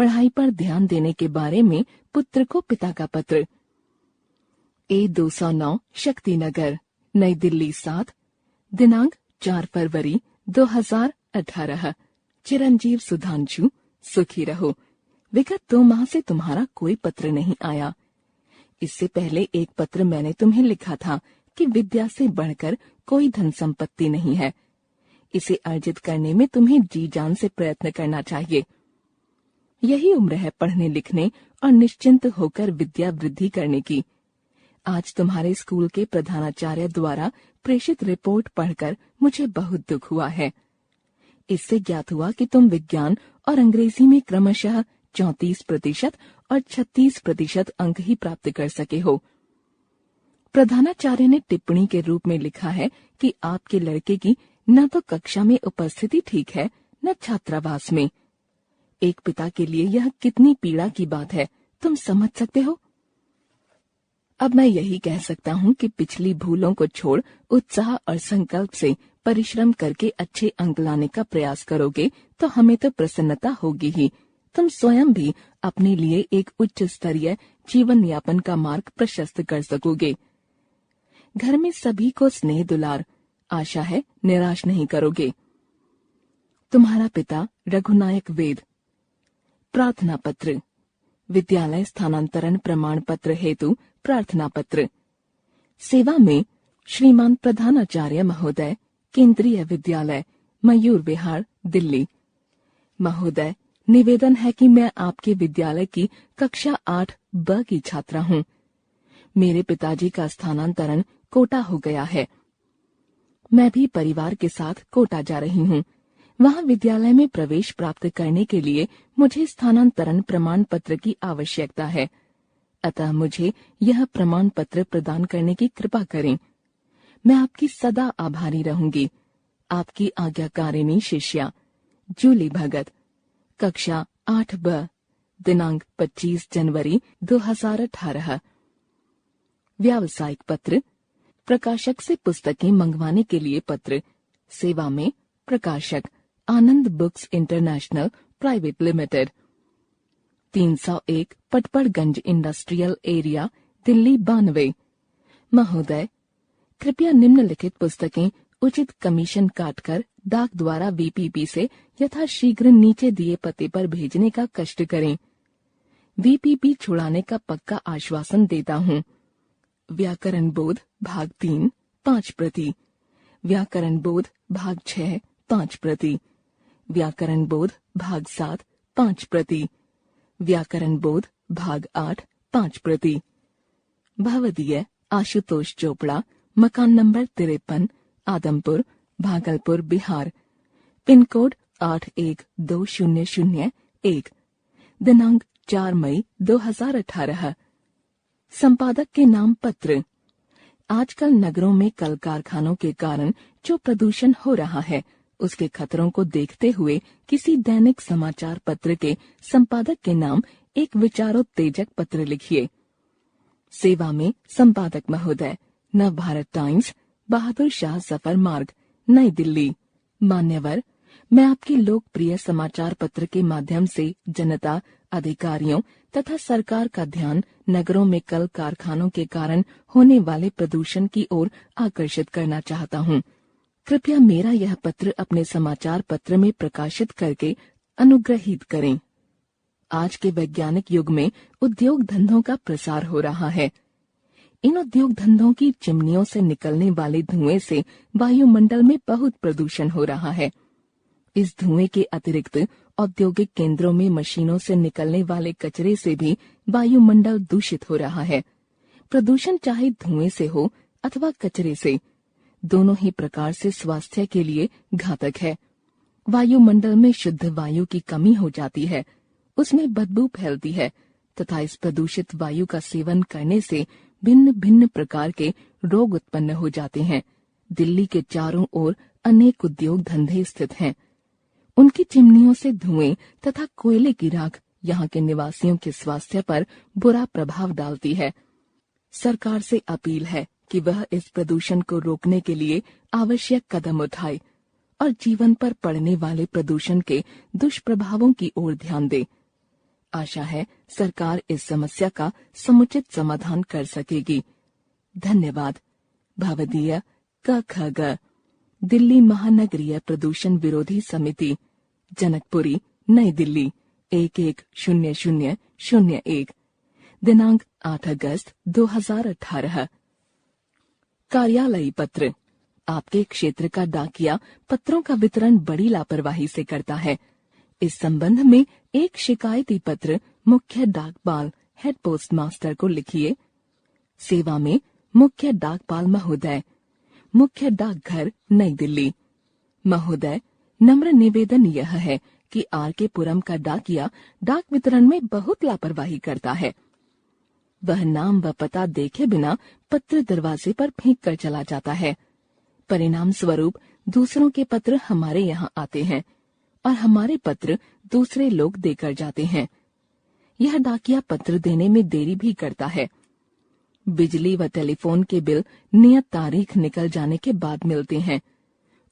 पढ़ाई पर ध्यान देने के बारे में पुत्र को पिता का पत्र। A209 शक्ति नगर, नई दिल्ली 7, दिनांक 4 फरवरी 2018। चिरंजीव सुधांशु, सुखी रहो। विगत 2 माह से तुम्हारा कोई पत्र नहीं आया। इससे पहले एक पत्र मैंने तुम्हें लिखा था कि विद्या से बढ़कर कोई धन संपत्ति नहीं है। इसे अर्जित करने में तुम्हें जी जान से प्रयत्न करना चाहिए। यही उम्र है पढ़ने लिखने और निश्चिंत होकर विद्या वृद्धि करने की। आज तुम्हारे स्कूल के प्रधानाचार्य द्वारा प्रेषित रिपोर्ट पढ़कर मुझे बहुत दुख हुआ है। इससे ज्ञात हुआ कि तुम विज्ञान और अंग्रेजी में क्रमशः 34% और 36% अंक ही प्राप्त कर सके हो। प्रधानाचार्य ने टिप्पणी के रूप में लिखा है कि आपके लड़के की न तो कक्षा में उपस्थिति ठीक है, न छात्रावास में। एक पिता के लिए यह कितनी पीड़ा की बात है, तुम समझ सकते हो। अब मैं यही कह सकता हूँ कि पिछली भूलों को छोड़ उत्साह और संकल्प से परिश्रम करके अच्छे अंक लाने का प्रयास करोगे तो हमें तो प्रसन्नता होगी ही। तुम स्वयं भी अपने लिए एक उच्च स्तरीय जीवन यापन का मार्ग प्रशस्त कर सकोगे। घर में सभी को स्नेह दुलार। आशा है निराश नहीं करोगे। तुम्हारा पिता रघुनायक वेद। प्रार्थना पत्र। विद्यालय स्थानांतरण प्रमाण पत्र हेतु प्रार्थना पत्र। सेवा में श्रीमान प्रधानाचार्य महोदय, केंद्रीय विद्यालय, मयूर विहार, दिल्ली। महोदय, निवेदन है कि मैं आपके विद्यालय की कक्षा 8B की छात्रा हूँ। मेरे पिताजी का स्थानांतरण कोटा हो गया है। मैं भी परिवार के साथ कोटा जा रही हूँ। वहाँ विद्यालय में प्रवेश प्राप्त करने के लिए मुझे स्थानांतरण प्रमाण पत्र की आवश्यकता है। अतः मुझे यह प्रमाण पत्र प्रदान करने की कृपा करें। मैं आपकी सदा आभारी रहूंगी। आपकी आज्ञाकारिणी शिष्या, जूली भगत। कक्षा 8B, दिनांक 25 जनवरी 2018। व्यावसायिक पत्र। प्रकाशक से पुस्तकें मंगवाने के लिए पत्र। सेवा में प्रकाशक, Anand books international private limited, 301 Patparganj industrial area, Delhi 92। महोदय, कृपया निम्नलिखित पुस्तकें उचित कमीशन काटकर डाक द्वारा VPP से यथाशीघ्र नीचे दिए पते पर भेजने का कष्ट करें। VPP छुड़ाने का पक्का आश्वासन देता हूँ। व्याकरण बोध भाग 3 5 प्रति। व्याकरण बोध भाग 6 5 प्रति। व्याकरण बोध भाग 7 5 प्रति। व्याकरण बोध भाग 8 5 प्रति। भवदीय आशुतोष चोपड़ा, मकान number 53, Adampur, Bhagalpur, Bihar. Pin code 812001। दिनांक 4 मई 2018। संपादक के नाम पत्र। आजकल नगरों में कल कारखानों के कारण जो प्रदूषण हो रहा है, उसके खतरों को देखते हुए किसी दैनिक समाचार पत्र के संपादक के नाम एक विचारोत्तेजक पत्र लिखिए। सेवा में संपादक महोदय, नव भारत टाइम्स, बहादुर शाह सफर मार्ग, नई दिल्ली। मान्यवर, मैं आपके लोकप्रिय समाचार पत्र के माध्यम से जनता, अधिकारियों तथा सरकार का ध्यान नगरों में कल कारखानों के कारण होने वाले प्रदूषण की ओर आकर्षित करना चाहता हूँ। कृपया मेरा यह पत्र अपने समाचार पत्र में प्रकाशित करके अनुग्रहित करें। आज के वैज्ञानिक युग में उद्योग धंधों का प्रसार हो रहा है। इन उद्योग धंधों की चिमनियों से निकलने वाले धुएं से वायुमंडल में बहुत प्रदूषण हो रहा है। इस धुएं के अतिरिक्त औद्योगिक केंद्रों में मशीनों से निकलने वाले कचरे से भी वायुमंडल दूषित हो रहा है। प्रदूषण चाहे धुएं से हो अथवा कचरे से, दोनों ही प्रकार से स्वास्थ्य के लिए घातक है। वायुमंडल में शुद्ध वायु की कमी हो जाती है, उसमें बदबू फैलती है तथा इस प्रदूषित वायु का सेवन करने से भिन्न भिन्न प्रकार के रोग उत्पन्न हो जाते हैं। दिल्ली के चारों ओर अनेक उद्योग धंधे स्थित हैं। उनकी चिमनियों से धुएं तथा कोयले की राख यहाँ के निवासियों के स्वास्थ्य पर बुरा प्रभाव डालती है। सरकार से अपील है कि वह इस प्रदूषण को रोकने के लिए आवश्यक कदम उठाए और जीवन पर पड़ने वाले प्रदूषण के दुष्प्रभावों की ओर ध्यान दे। आशा है सरकार इस समस्या का समुचित समाधान कर सकेगी। धन्यवाद। भवदीय क दिल्ली महानगरीय प्रदूषण विरोधी समिति, जनकपुरी, नई दिल्ली 110001, दिनांक 8 अगस्त 2018। कार्यालयी पत्र। आपके क्षेत्र का डाकिया पत्रों का वितरण बड़ी लापरवाही से करता है। इस संबंध में एक शिकायती पत्र मुख्य डाकपाल हेड पोस्ट मास्टर को लिखिए। सेवा में मुख्य डाकपाल महोदय, मुख्य डाकघर, नई दिल्ली। महोदय, नम्र निवेदन यह है कि आर.के. पुरम का डाकिया डाक वितरण में बहुत लापरवाही करता है। वह नाम व पता देखे बिना पत्र दरवाजे पर फेंक कर चला जाता है। परिणाम स्वरूप दूसरों के पत्र हमारे यहाँ आते हैं और हमारे पत्र दूसरे लोग देकर जाते हैं। यह डाकिया पत्र देने में देरी भी करता है। बिजली व टेलीफोन के बिल नियत तारीख निकल जाने के बाद मिलते हैं।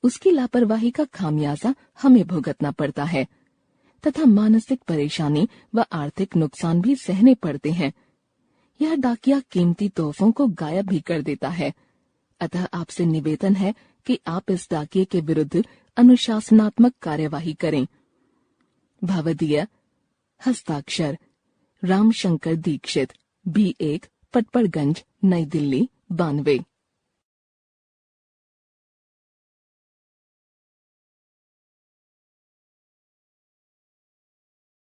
उसकी लापरवाही का खामियाजा हमें भुगतना पड़ता है तथा मानसिक परेशानी व आर्थिक नुकसान भी सहने पड़ते हैं। यह डाकिया कीमती तोहफों को गायब भी कर देता है। अतः आपसे निवेदन है कि आप इस डाकिये के विरुद्ध अनुशासनात्मक कार्यवाही करें। भवदीय हस्ताक्षर रामशंकर दीक्षित, B1, पटपड़गंज, नई दिल्ली 92।